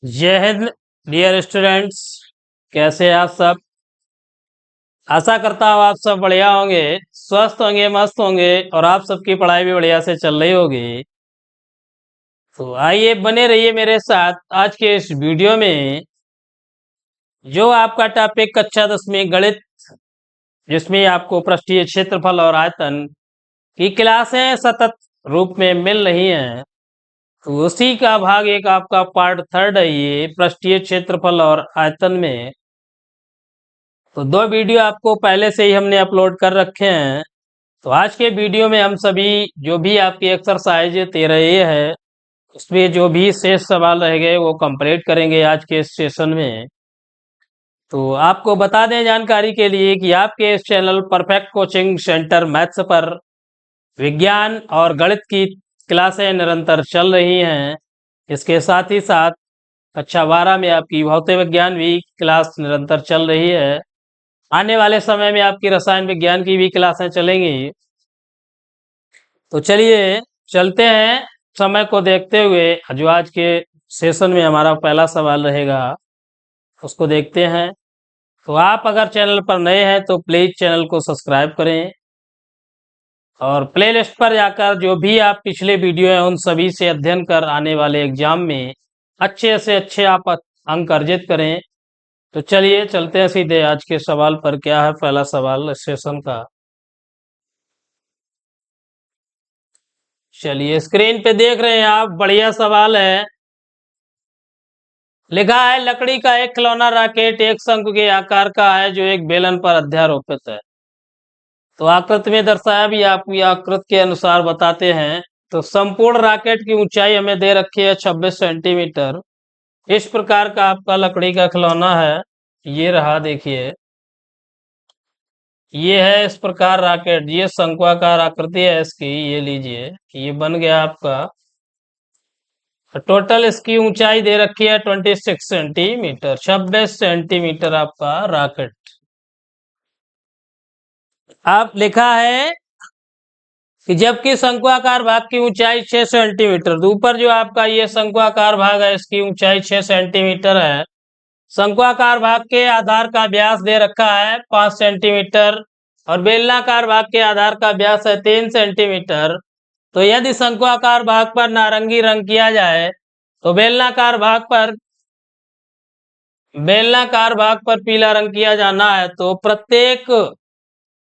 जय Hind dear students. कैसे हैं आप सब? आशा करता हूँ आप सब बढ़िया होंगे, स्वस्थ होंगे, मस्त होंगे और आप सबकी पढ़ाई भी बढ़िया से चल रही होगी। तो आइए बने रहिए मेरे साथ आज के इस वीडियो में, जो आपका टॉपिक कक्षा 10वीं गणित, जिसमें आपको पृष्ठीय क्षेत्रफल और आयतन की क्लासें सतत रूप में मिल रही हैं। तो उसी का भाग एक आपका पार्ट 3 है ये पृष्ठीय क्षेत्रफल और आयतन में। तो 2 वीडियो आपको पहले से ही हमने अपलोड कर रखे हैं। तो आज के वीडियो में हम सभी जो भी आपकी एक्सरसाइज 13 ये है, उसमें जो भी शेष सवाल रह गए वो कंप्लीट करेंगे आज के इस सेशन में। तो आपको बता दें जानकारी के लिए कि आपके इस channel perfect coaching centre maths पर विज्ञान और गणित की क्लासें निरंतर चल रही हैं। इसके साथ ही साथ कक्षा 12 में आपकी भौतिक विज्ञान भी क्लास निरंतर चल रही है। आने वाले समय में आपकी रसायन विज्ञान की भी क्लासें चलेंगी। तो चलिए चलते हैं, समय को देखते हुए जो आज के सेशन में हमारा पहला सवाल रहेगा उसको देखते हैं। तो आप अगर चैनल पर नए हैं तो प्लीज चैनल को सब्सक्राइब करें और प्लेलिस्ट पर जाकर जो भी आप पिछले वीडियो हैं उन सभी से अध्ययन कर आने वाले एग्जाम में अच्छे से अच्छे आप अंक अर्जित करें। तो चलिए चलते हैं सीधे आज के सवाल पर। क्या है पहला सवाल इस सेशन का? चलिए स्क्रीन पे देख रहे हैं आप, बढ़िया सवाल है। लिखा है लकड़ी का एक खिलौना रॉकेट एक शंकु के आकार का है जो एक बेलन पर अध्यारोपित है। तो आकृति में दर्शाया भी आपकी आकृति के अनुसार बताते हैं। तो संपूर्ण रॉकेट की ऊंचाई हमें दे रखी है 26 सेंटीमीटर। इस प्रकार का आपका लकड़ी का खिलौना है, ये रहा देखिए, ये है इस प्रकार रॉकेट, ये शंक्वाकार आकृति है इसकी, ये लीजिए ये बन गया आपका। टोटल इसकी ऊंचाई दे रखी है 26 सेंटीमीटर, 26 सेंटीमीटर आपका रॉकेट। आप लिखा है कि जबकि शंक्वाकार भाग की ऊंचाई 6 सेंटीमीटर, तो ऊपर जो आपका ये शंक्वाकार भाग है इसकी ऊंचाई 6 सेंटीमीटर है। शंक्वाकार भाग के आधार का व्यास दे रखा है 5 सेंटीमीटर और बेलनाकार भाग के आधार का व्यास है 3 सेंटीमीटर। तो यदि शंक्वाकार भाग पर नारंगी रंग किया जाए तो बेलनाकार भाग पर पीला रंग किया जाना है। तो प्रत्येक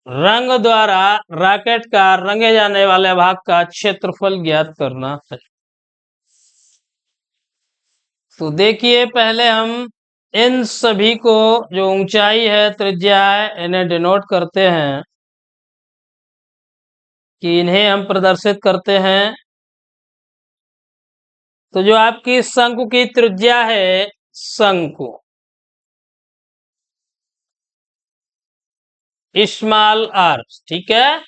रंग द्वारा रॉकेट का रंगे जाने वाले भाग का क्षेत्रफल ज्ञात करना है। तो देखिए पहले हम इन सभी को, जो ऊंचाई है त्रिज्या है, इन्हें डिनोट करते हैं कि इन्हें हम प्रदर्शित करते हैं। तो जो आपकी शंकु की त्रिज्या है, शंकु स्मॉल आर, ठीक है,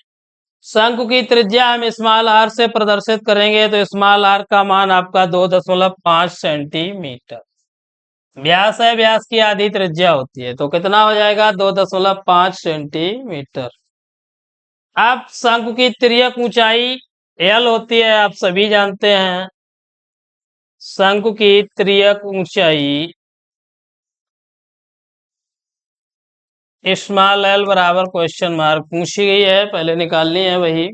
शंकु की त्रिज्या हम स्मॉल आर से प्रदर्शित करेंगे। तो स्मॉल आर का मान आपका 2.5 सेंटीमीटर। व्यास है, व्यास की आधी त्रिज्या होती है, तो कितना हो जाएगा 2.5 सेंटीमीटर। अब शंकु की तिर्यक ऊंचाई एल होती है, आप सभी जानते हैं। शंकु की तिर्यक ऊंचाई स्मॉल एल बराबर क्वेश्चन मार्क पूछी गई है, पहले निकालनी है वही।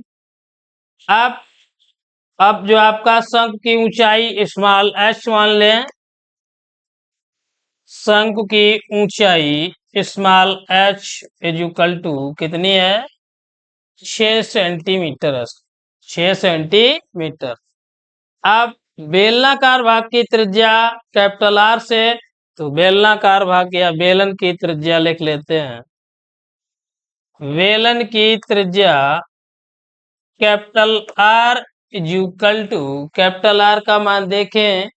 अब जो आपका शंकु की ऊंचाई स्मॉल एच मान लें। शंकु की ऊंचाई small H is equal to कितनी है? 6 सेंटीमीटर है, 6 सेंटीमीटर। अब बेलनाकार भाग की त्रिज्या कैपिटल आर से, तो बेलनाकार भाग या बेलन की त्रिज्या लिख लेते हैं। बेलन की त्रिज्या capital R is equal to, capital R का मान देखें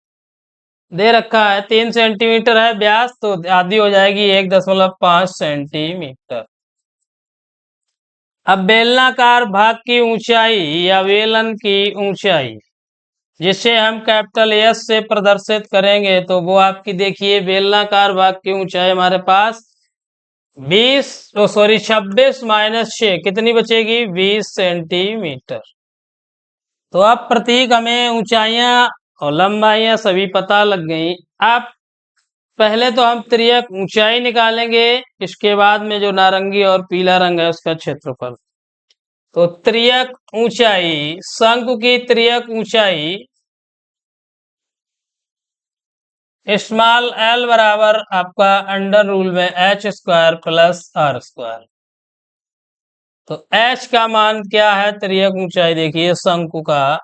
दे रखा है 3 सेंटीमीटर है व्यास, तो आधी हो जाएगी 1.5 सेंटीमीटर। अब बेलनाकार भाग की ऊंचाई या बेलन की ऊंचाई जिसे हम कैपिटल एस से प्रदर्शित करेंगे, तो वो आपकी देखिए बेलनाकार भाग की ऊंचाई हमारे पास 26 माइनस 6 कितनी बचेगी? 20 सेंटीमीटर। तो अब प्रतीक हमें ऊंचाइयां और लंबाइयां सभी पता लग गई। अब पहले तो हम त्रियक ऊंचाई निकालेंगे, इसके बाद में जो नारंगी और पीला रंग है उसका क्षेत्रफल। तो त्रियक ऊंचाई, शंकु की त्रियक ऊंचाई स्मॉल एल बराबर आपका अंडर रूल में H square plus R square. तो एच का मान क्या है, त्रियक ऊंचाई देखिए शंकु का,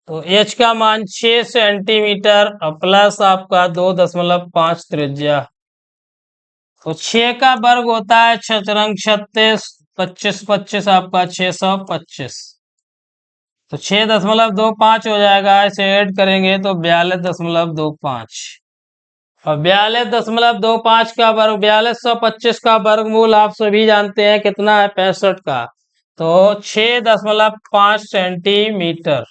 तो एच का मान 6 सेंटीमीटर और प्लस आपका 2.5 त्रिज्या। तो 6 का वर्ग होता है छतरंग 36, 25 25 आपका 625। तो 6.25 हो जाएगा, इसे ऐड करेंगे तो 42.25। और 42.25 का वर्ग, 4225 का वर्गमूल आप सभी जानते हैं कितना है, 65 का। तो 6.5 सेंटीमीटर।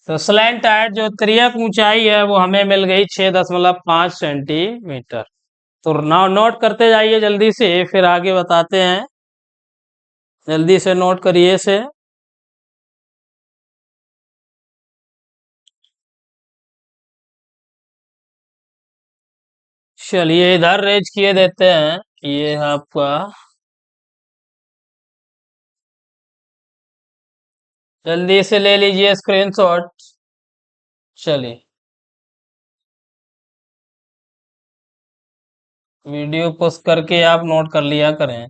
तो स्लैंट हाइट जो त्रियक ऊंचाई है वो हमें मिल गई 6.5 सेंटीमीटर। तो नोट करते जाइए जल्दी से, फिर आगे बताते हैं। जल्दी से नोट करिए इसे। चलिए इधर रेज किए देते हैं, ये है आपका, जल्दी से ले लीजिए स्क्रीनशॉट। चलिए वीडियो पोस्ट करके आप नोट कर लिया करें।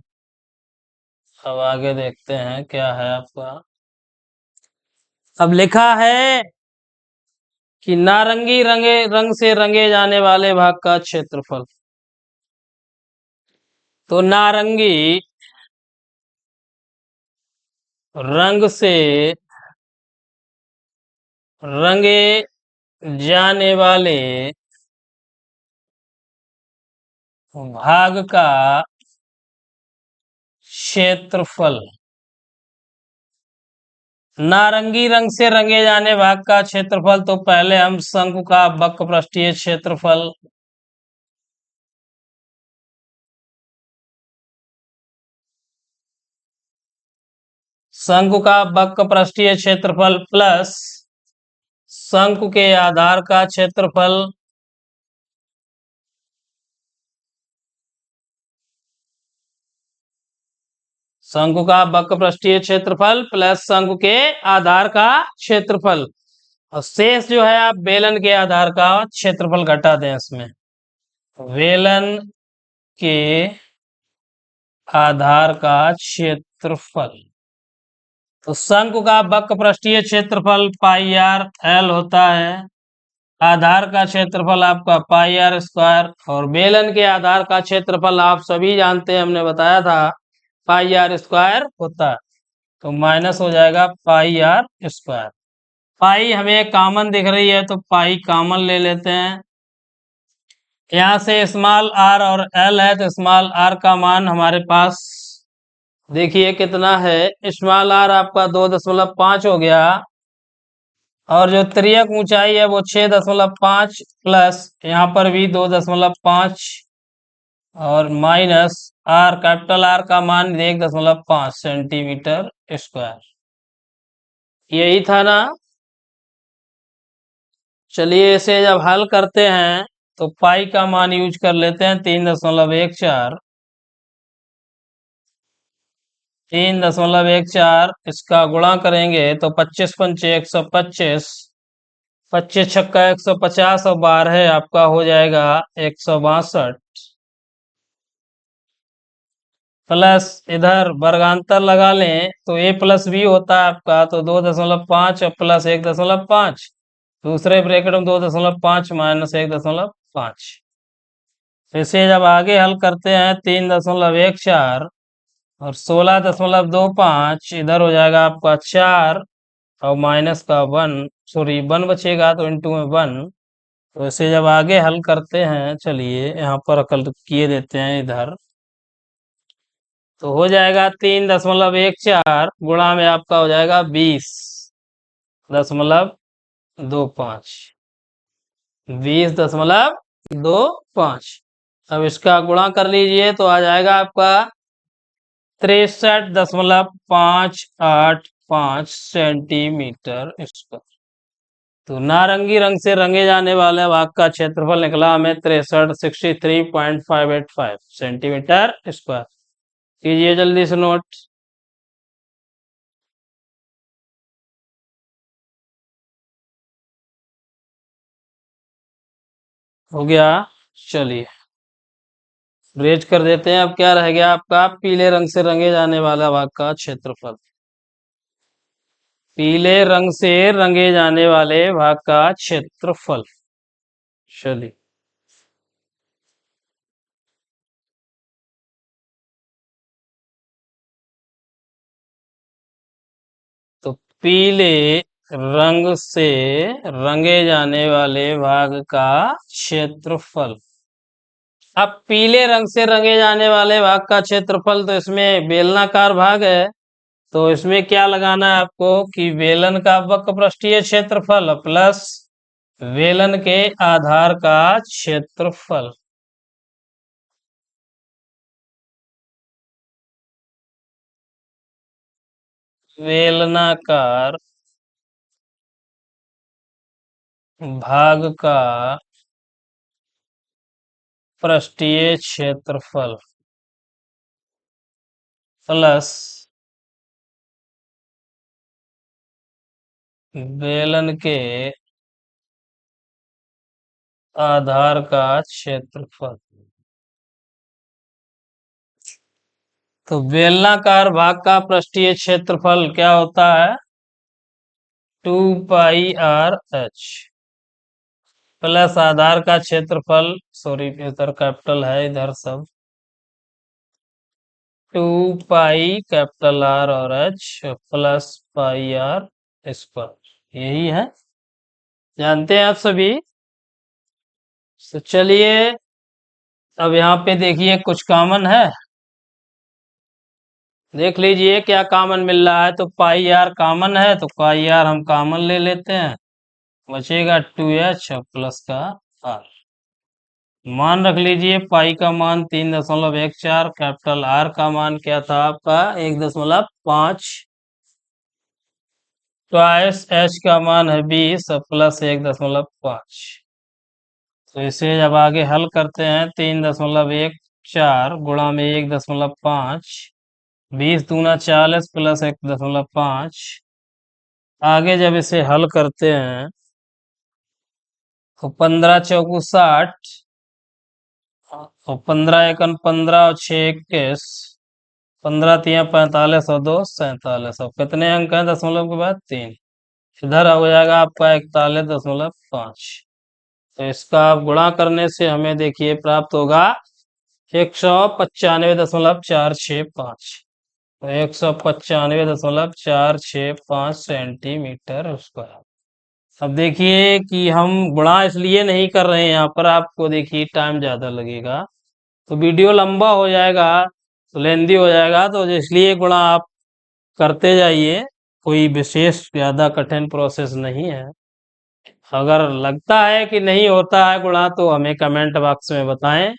अब आगे देखते हैं क्या है आपका। अब लिखा है कि नारंगी रंग से रंगे जाने वाले भाग का क्षेत्रफल। तो नारंगी रंग से रंगे जाने वाले भाग का क्षेत्रफल। नारंगी रंग से रंगे जाने भाग का क्षेत्रफल, तो पहले हम शंकु का वक्र पृष्ठीय क्षेत्रफल, शंकु का वक्र पृष्ठीय क्षेत्रफल प्लस शंकु के आधार का क्षेत्रफल, शंकु का वक्र पृष्ठीय क्षेत्रफल प्लस शंकु के आधार का क्षेत्रफल, और शेष जो है आप बेलन के आधार का क्षेत्रफल घटा दें इसमें। बेलन के आधार का क्षेत्रफल, तो शंकु का वक्र पृष्ठीय क्षेत्रफल पाई आर एल होता है, आधार का क्षेत्रफल आपका पाई आर स्क्वायर, और बेलन के आधार का क्षेत्रफल आप सभी जानते हैं, हमने बताया था पाई आर स्क्वायर होता है। तो माइनस हो जाएगा पाई आर स्क्वायर। पाई हमें कॉमन दिख रही है तो पाई कॉमन ले लेते हैं। यहाँ से स्मॉल आर और एल है, तो स्मॉल आर का मान हमारे पास देखिए कितना है, स्मॉल आर आपका 2.5 हो गया, और जो त्रियक ऊंचाई है वो 6.5 प्लस यहाँ पर भी 2.5 और माइनस आर, कैपिटल आर का मान 1.5 सेंटीमीटर स्क्वायर। यही था ना। चलिए इसे जब हल करते हैं तो पाई का मान यूज कर लेते हैं 3.14। 3.14, इसका गुणा करेंगे तो 25 पंचे 125, 25 छक्का 150 और 12 आपका हो जाएगा 162, प्लस इधर वर्गांतर लगा लें तो a प्लस बी होता है आपका, तो 2.5 और प्लस 1.5, दूसरे ब्रैकेट में 2.5 माइनस 1.5। इसे जब आगे हल करते हैं 3.14 और 16.25, इधर हो जाएगा आपका 4 और माइनस का 1, सॉरी 1 बचेगा तो इंटू में 1। तो इसे जब आगे हल करते हैं, चलिए यहाँ पर हल किए देते हैं इधर, तो हो जाएगा 3.14 गुणा में आपका हो जाएगा 20.25, 20.25। अब इसका गुणा कर लीजिए तो आ जाएगा आपका 63.585 सेंटीमीटर स्क्वायर। तो नारंगी रंग से रंगे जाने वाले भाग का क्षेत्रफल निकला हमें 63.585 सेंटीमीटर स्क्वायर। कीजिए जल्दी से नोट। हो गया। चलिए रेज कर देते हैं। अब क्या रह गया आपका? पीले रंग से रंगे जाने वाला भाग का क्षेत्रफल। पीले रंग से रंगे जाने वाले भाग का क्षेत्रफल। चलिए तो पीले रंग से रंगे जाने वाले भाग का क्षेत्रफल। अब पीले रंग से रंगे जाने वाले भाग का क्षेत्रफल, तो इसमें बेलनाकार भाग है, तो इसमें क्या लगाना है आपको कि बेलन का वक्रपृष्ठीय क्षेत्रफल प्लस बेलन के आधार का क्षेत्रफल। बेलनाकार भाग का पृष्ठीय क्षेत्रफल प्लस बेलन के आधार का क्षेत्रफल। तो बेलनाकार भाग का पृष्ठीय क्षेत्रफल क्या होता है? 2πr/h प्लस आधार का क्षेत्रफल, सॉरी इधर कैपिटल है इधर सब, 2π R और h प्लस πr²। यही है, जानते हैं आप सभी। तो चलिए अब यहाँ पे देखिए कुछ कॉमन है, देख लीजिए क्या कॉमन मिल रहा है। तो πr कॉमन है, तो πr हम कॉमन ले लेते हैं, बचेगा 2h प्लस का r। मान रख लीजिए पाई का मान 3.14, कैपिटल आर का मान क्या था आपका 1.5, ट्वाइस एच का मान है 20 प्लस 1.5। तो इसे जब आगे हल करते हैं 3.14 गुणा में 1.5, 20×2 = 40 प्लस 1.5। आगे जब इसे हल करते हैं तो 15×4 = 60 और 15×1 = 15 और 6×21, 15×3 = 45 और 2 = 47। अब कितने अंक हैं दशमलव के बाद? 3। इधर हो जाएगा आपका 41.5। तो इसका आप गुणा करने से हमें देखिए प्राप्त होगा 195.465। तो 195.465 सेंटीमीटर स्क्वायर। अब देखिए कि हम गुणा इसलिए नहीं कर रहे हैं यहाँ पर, आपको देखिए टाइम ज्यादा लगेगा तो वीडियो लंबा हो जाएगा, तो लेंदी हो जाएगा, तो इसलिए गुणा आप करते जाइए। कोई विशेष ज्यादा कठिन प्रोसेस नहीं है। अगर लगता है कि नहीं होता है गुणा तो हमें कमेंट बॉक्स में बताएं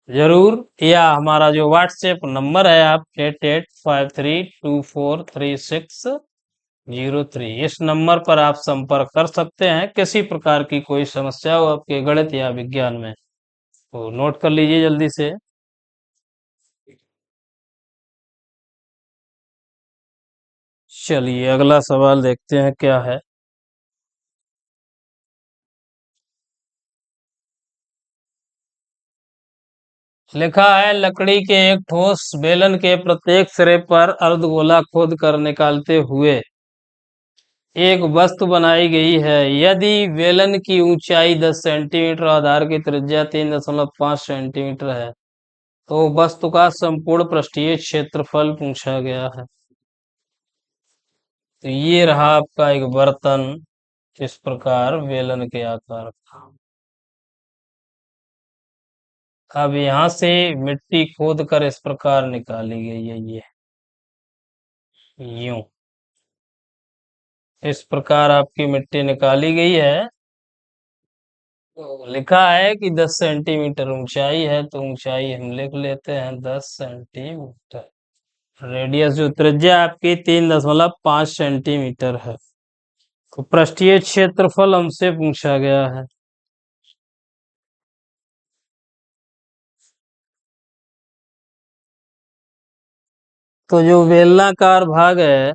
जरूर, या हमारा जो व्हाट्सएप नंबर है आप 8853243603, इस नंबर पर आप संपर्क कर सकते हैं। किसी प्रकार की कोई समस्या हो आपके गणित या विज्ञान में तो नोट कर लीजिए जल्दी से। चलिए अगला सवाल देखते हैं क्या है। लिखा है लकड़ी के एक ठोस बेलन के प्रत्येक सिरे पर अर्धगोला खोद कर निकालते हुए एक वस्तु बनाई गई है। यदि बेलन की ऊंचाई 10 सेंटीमीटर और आधार की त्रिज्या 3.5 सेंटीमीटर है तो वस्तु का संपूर्ण पृष्ठीय क्षेत्रफल पूछा गया है। तो ये रहा आपका एक बर्तन, इस प्रकार बेलन के आकार का। अब यहां से मिट्टी खोद कर इस प्रकार निकाली गई है, ये यूं इस प्रकार आपकी मिट्टी निकाली गई है। तो लिखा है कि 10 सेंटीमीटर ऊंचाई है, तो ऊंचाई हम लिख लेते हैं 10 सेंटीमीटर। रेडियस जो त्रिज्या आपकी 3.5 सेंटीमीटर है। तो पृष्ठीय क्षेत्रफल हमसे पूछा गया है। तो जो बेलनाकार भाग है,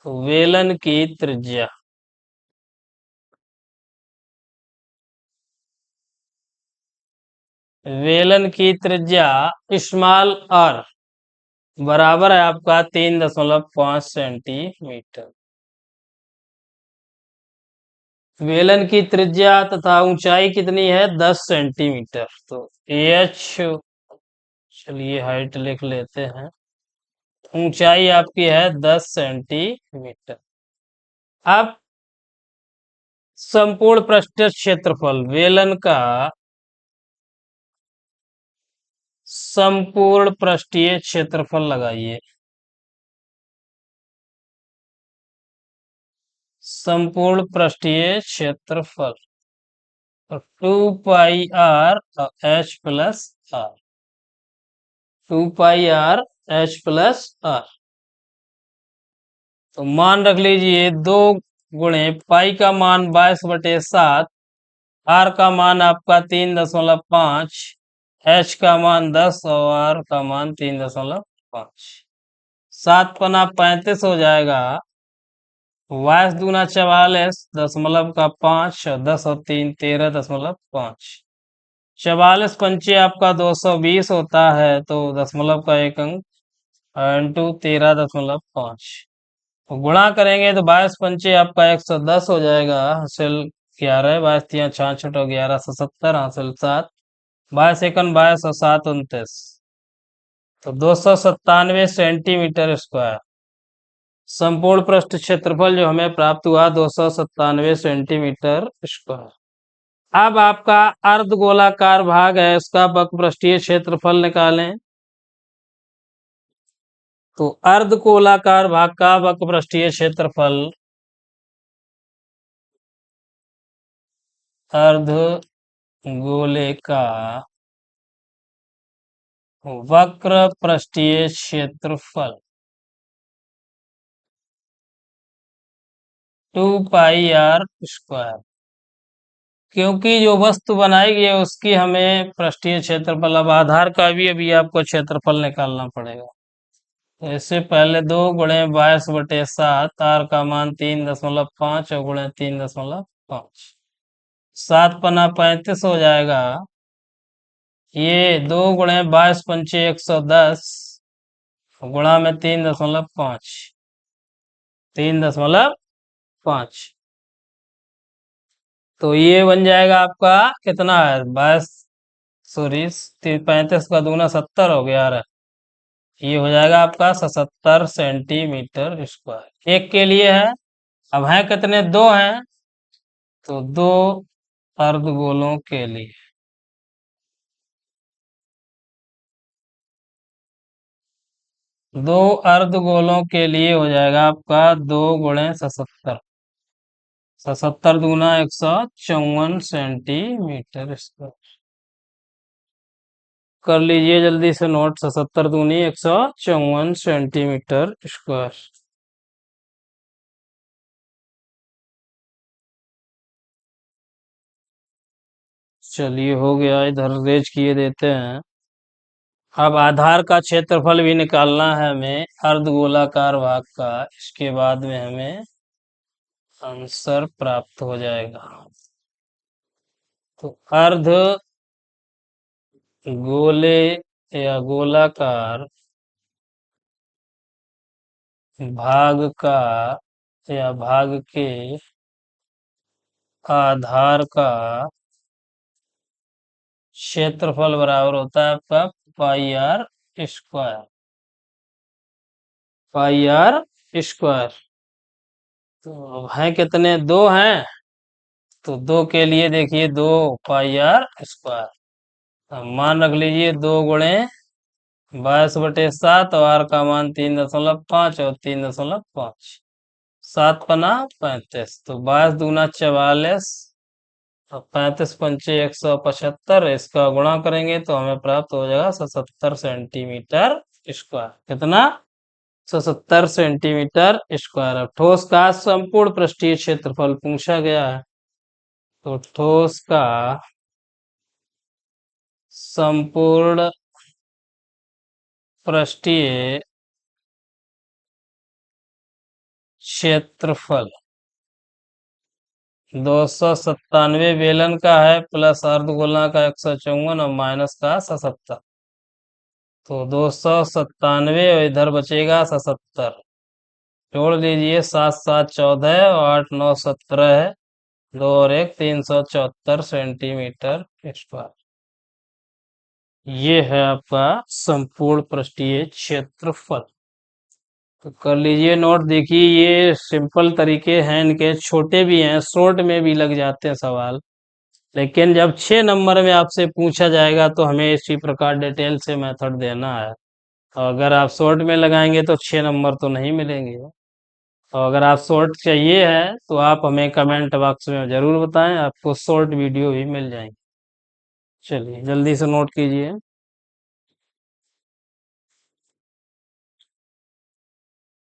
तो वेलन की त्रिज्या, वेलन की त्रिज्या स्मॉल आर बराबर है आपका 3.5 सेंटीमीटर। वेलन की त्रिज्या तथा ऊंचाई कितनी है? 10 सेंटीमीटर। तो एच, चलिए हाइट लिख लेते हैं, ऊंचाई आपकी है 10 सेंटीमीटर। अब संपूर्ण पृष्ठीय क्षेत्रफल वेलन का, संपूर्ण पृष्ठीय क्षेत्रफल लगाइए। संपूर्ण पृष्ठीय क्षेत्रफल 2πr h plus R, 2πr h plus R. तो मान रख लीजिए 2 गुणे पाई का मान 22/7, आर का मान आपका 3.5, एच का मान 10 और आर का मान 3.5। 7×5 हो जाएगा, 22×4 = 5, 10 और 3 13.5। 44×5 आपका 220 होता है, तो दशमलव का एक अंक इंटू 13.5। तो गुणा करेंगे तो 22×5 आपका 110 हो जाएगा, हासिल 11, 22×3 = 66 और 11 = 70, हासिल 7, 22×1 = 22 और 7 = 29। तो 297 सेंटीमीटर स्क्वायर संपूर्ण पृष्ठ क्षेत्रफल जो हमें प्राप्त हुआ, 297 सेंटीमीटर स्क्वायर। अब आपका अर्धगोलाकार भाग है, उसका वक्रपृष्ठीय क्षेत्रफल निकालें। तो अर्धगोलाकार भाग का वक्रपृष्ठीय क्षेत्रफल, अर्धगोले का वक्रपृष्ठीय क्षेत्रफल 2πr²। क्योंकि जो वस्तु बनाई गई है उसकी हमें पृष्ठीय क्षेत्रफल, अब आधार का भी अभी आपको क्षेत्रफल निकालना पड़ेगा। तो इससे पहले 2 गुणे 22/7, आर का मान 3.5 और गुणे 3.5, 7×35 हो जाएगा। ये 2 गुणे 22×5 110, गुणा में 3.5, 3.5। तो ये बन जाएगा आपका कितना है? 22, सॉरी 35 का दूना 70 हो गया। ये हो जाएगा आपका 77 सेंटीमीटर स्क्वायर। एक के लिए है, अब है कितने? 2 हैं, तो 2 अर्धगोलों के लिए, 2 अर्धगोलों के लिए हो जाएगा आपका 2 गुणे 77, 77 दूना 154 सेंटीमीटर स्क्वायर। कर लीजिए जल्दी से नोट, 77 दूनी 154 सेंटीमीटर स्क्वायर। चलिए हो गया, इधर रेज किए देते हैं। अब आधार का क्षेत्रफल भी निकालना है हमें अर्धगोलाकार भाग का, इसके बाद में हमें आंसर प्राप्त हो जाएगा। तो अर्ध गोले या गोलाकार भाग का या भाग के आधार का क्षेत्रफल बराबर होता है आपका πr², πr²। तो अब है कितने? 2 हैं, तो 2 के लिए देखिए 2 πr²। अब मान रख लीजिए 2 गुणे 22/7 और आर का मान 3.5 और 3.5, 7×35। तो 22 दूना 44 और 35×5 175, इसका गुणा करेंगे तो हमें प्राप्त हो जाएगा 77 सेंटीमीटर स्क्वायर। कितना? 170 सेंटीमीटर स्क्वायर। अब ठोस का संपूर्ण पृष्ठीय क्षेत्रफल पूछा गया है, तो ठोस का संपूर्ण पृष्ठीय क्षेत्रफल 297 बेलन का है, प्लस अर्धगोला का 154 और माइनस का 77। तो 297 और इधर बचेगा 77। जोड़ लीजिए, 7 7 14 और 8 9 17 है। 2 और 1 374 सेंटीमीटर स्क्वायर। ये है आपका संपूर्ण पृष्ठीय क्षेत्रफल। तो कर लीजिए नोट। देखिए ये सिंपल तरीके हैं इनके, छोटे भी हैं, शॉर्ट में भी लग जाते हैं सवाल, लेकिन जब 6 नंबर में आपसे पूछा जाएगा तो हमें इसी प्रकार डिटेल से मेथड देना है। और अगर आप शॉर्ट में लगाएंगे तो 6 नंबर तो नहीं मिलेंगे। और अगर आप शॉर्ट चाहिए है तो आप हमें कमेंट बॉक्स में जरूर बताएं, आपको शॉर्ट वीडियो भी मिल जाएंगे। चलिए जल्दी से नोट कीजिए।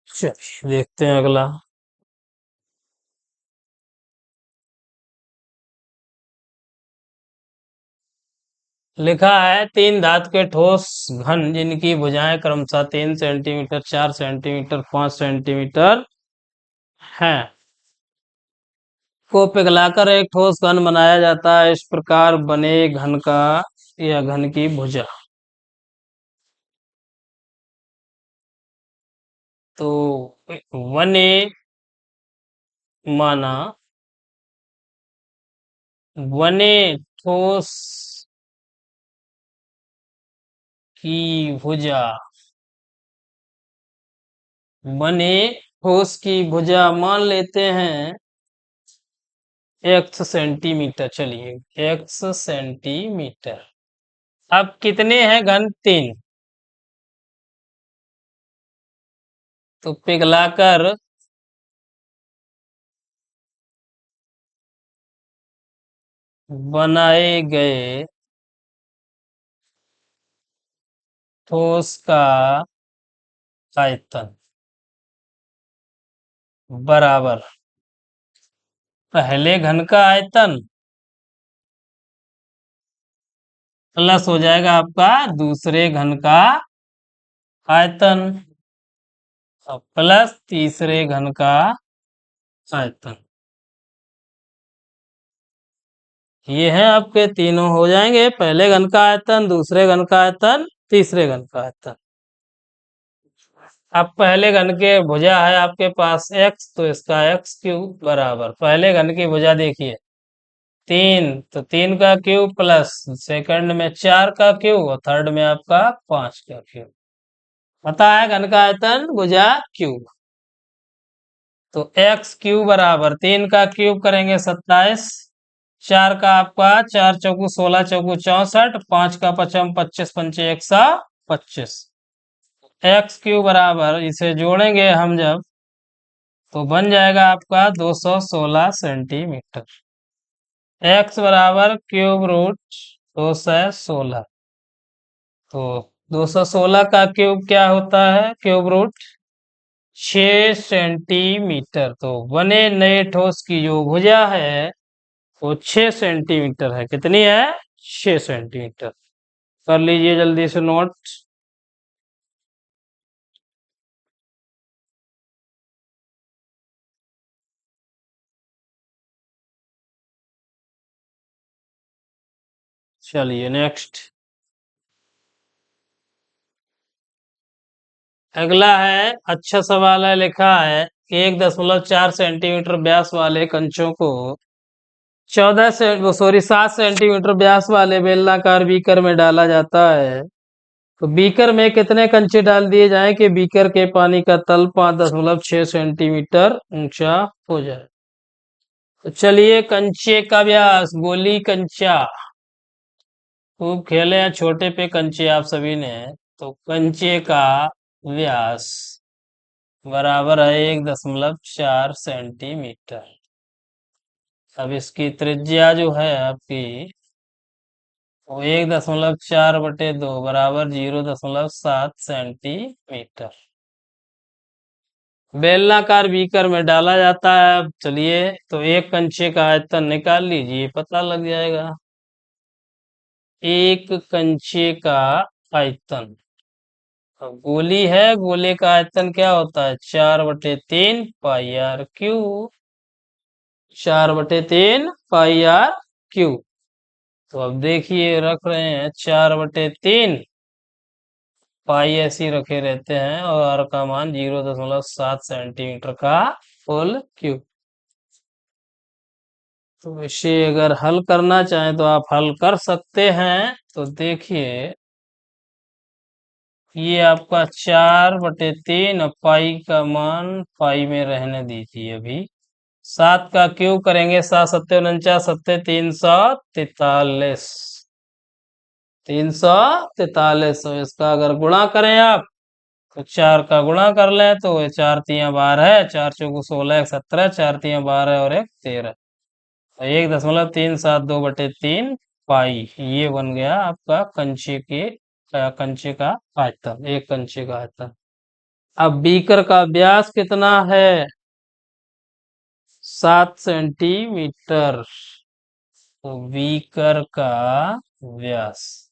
चलिए देखते हैं अगला। लिखा है 3 धातु के ठोस घन जिनकी भुजाएं क्रमशः 3 सेंटीमीटर, 4 सेंटीमीटर, 5 सेंटीमीटर हैं, को पिघलाकर एक ठोस घन बनाया जाता है। इस प्रकार बने घन का या घन की भुजा। तो 1A माना, 1A ठोस की भुजा, 1A ठोस की भुजा मान लेते हैं x सेंटीमीटर। चलिए x सेंटीमीटर। अब कितने हैं घन? 3। तो पिघलाकर बनाए गए ठोस का आयतन बराबर पहले घन का आयतन प्लस हो जाएगा आपका दूसरे घन का आयतन और प्लस तीसरे घन का आयतन। ये है आपके तीनों हो जाएंगे, पहले घन का आयतन, दूसरे घन का आयतन, तीसरे घन का आयतन। अब पहले घन के भुजा है आपके पास x, तो इसका x क्यूब बराबर पहले घन की भुजा देखिए 3, तो 3 का क्यूब प्लस सेकंड में 4 का क्यूब और थर्ड में आपका 5 का क्यूब। पता है घन का आयतन भुजा क्यूब। तो x क्यूब बराबर 3 का क्यूब करेंगे 27, 4 का आपका 4 चौकू 16 चौकू 64, 5 का पचम 25 पंचे 125। x क्यूब बराबर इसे जोड़ेंगे हम जब, तो बन जाएगा आपका 216 सेंटीमीटर। x बराबर क्यूब रूट 216। तो 216 का क्यूब क्या होता है? Cube root 6 centimetre. तो बने नए ठोस की जो भुजा है वो 6 सेंटीमीटर है। कितनी है? 6 सेंटीमीटर। कर लीजिए जल्दी से नोट। चलिए नेक्स्ट। अगला है, अच्छा सवाल है। लिखा है 1.4 सेंटीमीटर व्यास वाले कंचों को 7 सेंटीमीटर व्यास वाले बेलनाकार बीकर में डाला जाता है। तो बीकर में कितने कंचे डाल दिए जाएं कि बीकर के पानी का तल 5.6 सेंटीमीटर ऊंचा हो जाए? तो चलिए कंचे का व्यास, गोली कंचा खूब खेले हैं छोटे पे कंचे आप सभी ने। तो कंचे का व्यास बराबर है 1.4 सेंटीमीटर। अब इसकी त्रिज्या जो है आपकी वो 1.4/2 बराबर 0.7 सेंटीमीटर। बेलनाकार बीकर में डाला जाता है। अब चलिए, तो एक कंचे का आयतन निकाल लीजिए, पता लग जाएगा। एक कंचे का आयतन, अब गोली है, गोले का आयतन क्या होता है? 4/3 पाई r क्यू। 4/3 पाई r क्यू। तो अब देखिए, रख रहे हैं 4/3 पाई, ऐसे ही रखे रहते हैं, और आर का मान 0.7 सेंटीमीटर का होल क्यूब। तो इसे अगर हल करना चाहें तो आप हल कर सकते हैं। तो देखिए, ये आपका 4/3, पाई का मान पाई में रहने दीजिए अभी। 7 का क्यूब करेंगे, 7 × 7 = 49, 7 × 343। 343, तो इसका अगर गुणा करें आप, तो 4 का गुणा कर लें, तो 4×3 = 12 है, 4×4 = 16, 17, 4×3 = 12 और 1 13। 1.372/3 पाई, ये बन गया आपका कंचे का आयतन, एक कंचे का आयतन। अब बीकर का व्यास कितना है? 7 सेंटीमीटर। तो बीकर का व्यास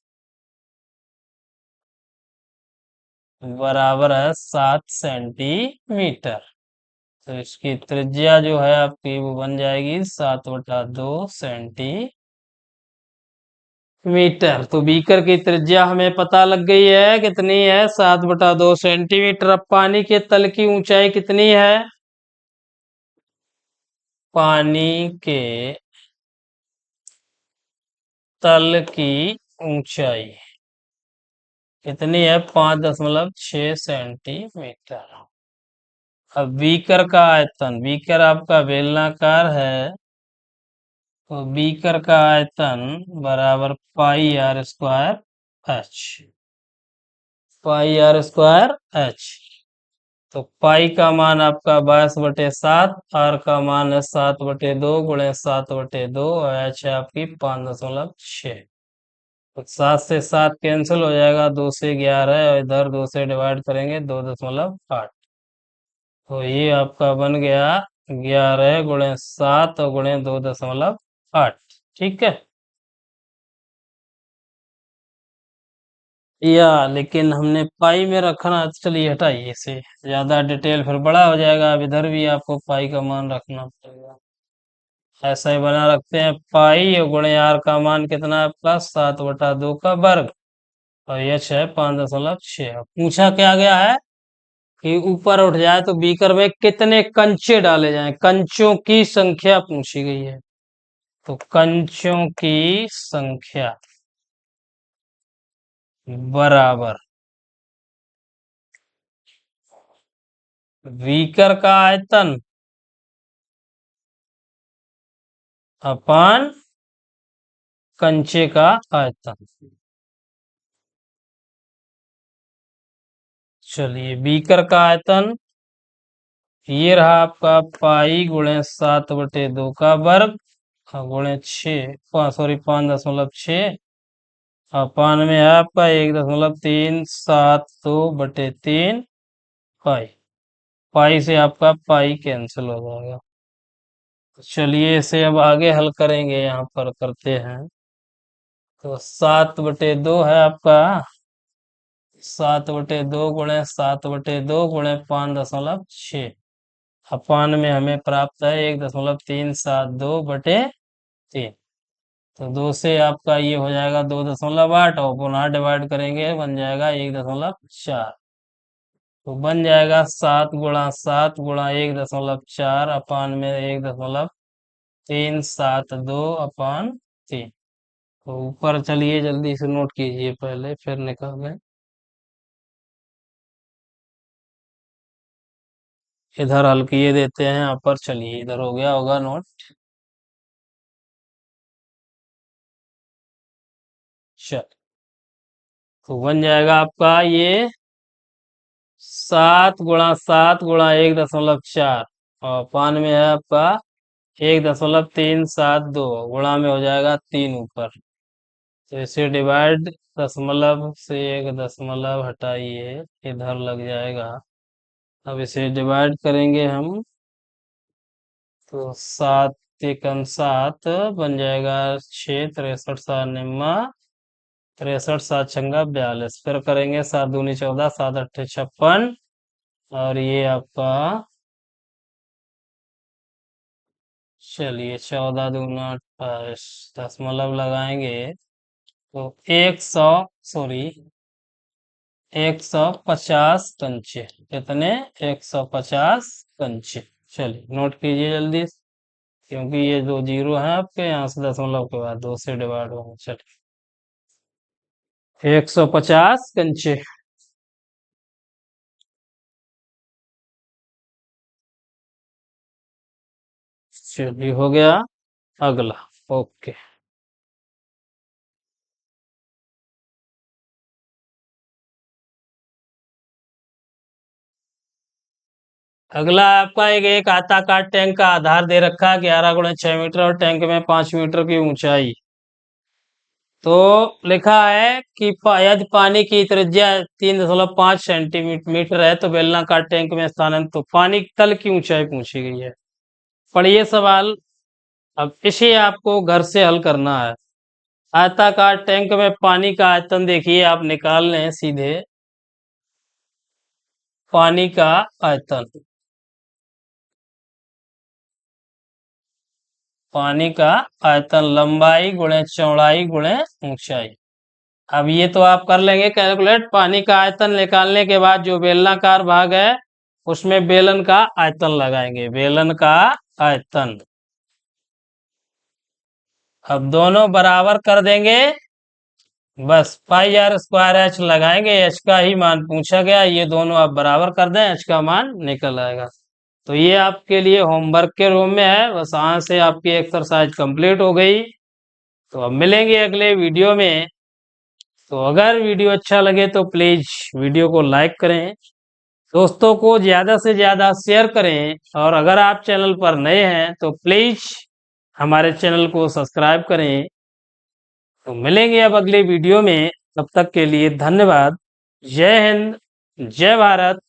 बराबर है 7 सेंटीमीटर। तो इसकी त्रिज्या जो है आपकी, वो बन जाएगी 7/2 सेंटीमीटर। तो बीकर की त्रिज्या हमें पता लग गई है, कितनी है? 7/2 सेंटीमीटर। अब पानी के तल की ऊंचाई कितनी है? पानी के तल की ऊंचाई कितनी है? 5.6 सेंटीमीटर। अब बीकर का आयतन, बीकर आपका बेलनाकार है, तो बीकर का आयतन बराबर पाई r² H। पाई r² H। तो पाई का मान आपका 22/7, आर का मान है 7/2 × 7/2, और एच है आपकी 5.6। तो 7 से 7 कैंसिल हो जाएगा, 2 से 11, और इधर 2 से डिवाइड करेंगे, 2.8। तो ये आपका बन गया 11 × 7 और × 2.8। ठीक है। या लेकिन हमने पाई में रखना, चलिए हटाइए इसे, ज्यादा डिटेल फिर बड़ा हो जाएगा। अब इधर भी आपको पाई का मान रखना पड़ेगा। ऐसा ही बना रखते हैं, पाई और गुणे आर का मान कितना है आपका? 7/2 का वर्ग, और एच है 5.6। पूछा क्या गया है कि ऊपर उठ जाए तो बीकर में कितने कंचे डाले जाएं, कंचों की संख्या पूछी गई है। तो कंचों की संख्या बराबर बीकर का आयतन अपान कंचे का आयतन। चलिए, बीकर का आयतन ये रहा आपका, पाई गुणे 7/2 का वर्ग, गुणे 6, सॉरी 5.6, अपान में है आपका 1.372/3 पाई। पाई से आपका पाई कैंसिल हो जाएगा। तो चलिए, इसे अब आगे हल करेंगे, यहाँ पर करते हैं। तो 7/2 है आपका, 7/2 × 7/2 × 5.6, अपान में हमें प्राप्त है 1.372/3। तो 2 से आपका ये हो जाएगा 2.8, और पुनः डिवाइड करेंगे, बन जाएगा 1.4। तो बन जाएगा 7 × 7 × 1.4, अपान में 1.372/3। तो ऊपर चलिए जल्दी से नोट कीजिए, पहले फिर निकालें। इधर हल किए देते हैं, यहाँ पर चलिए, इधर हो गया होगा नोट। चल, तो बन जाएगा आपका ये 7 × 7 × 1.4, और पान में है आपका 1.372, गुणा में हो जाएगा 3 ऊपर। तो इसे डिवाइड, दशमलव से एक दशमलव हटाइए, इधर लग जाएगा अब इसे डिवाइड करेंगे हम, तो 7 × 7 बन जाएगा 6, 63 7 निम्मा 63 7 छंगा 42। फिर करेंगे 7 दूनी 14, 7 अट्ठे 56, और ये आपका, चलिए 14 दूना 28, दशमलव लगाएंगे तो 100, 150 कंचे। कितने? 150 कंचे। चलिए नोट कीजिए जल्दी, क्योंकि ये 2 जीरो हैं आपके, यहाँ से दशमलव के बाद 2 से डिवाइड होंगे। चलिए 150 कंचे। चलिए हो गया। अगला, ओके। अगला आपका एक आयताकार टैंक का आधार दे रखा है 11 × 6 मीटर, और टैंक में 5 मीटर की ऊंचाई। तो लिखा है कि यदि पानी की त्रिज्या 3.5 सेंटीमीटर है तो बेलनाकार टैंक में स्थानांतरित, तो पानी तल की ऊंचाई पूछी गई है। पढ़िए सवाल। अब इसे आपको घर से हल करना है। आयताकार टैंक में पानी का आयतन देखिए, आप निकाल लें सीधे। पानी का आयतन, पानी का आयतन लंबाई गुणे चौड़ाई गुणे ऊंचाई। अब ये तो आप कर लेंगे कैलकुलेट। पानी का आयतन निकालने के बाद जो बेलनाकार भाग है उसमें बेलन का आयतन लगाएंगे, बेलन का आयतन। अब दोनों बराबर कर देंगे, बस πr² h लगाएंगे। h का ही मान पूछा गया, ये दोनों आप बराबर कर दें, h का मान निकल आएगा। तो ये आपके लिए होमवर्क के रूम में है, बस यहाँ से आपकी एक्सरसाइज कंप्लीट हो गई। तो अब मिलेंगे अगले वीडियो में। तो अगर वीडियो अच्छा लगे तो प्लीज वीडियो को लाइक करें, दोस्तों को ज्यादा से ज्यादा शेयर करें, और अगर आप चैनल पर नए हैं तो प्लीज हमारे चैनल को सब्सक्राइब करें। तो मिलेंगे अब अगले वीडियो में, तब तक के लिए धन्यवाद। जय हिंद, जय भारत।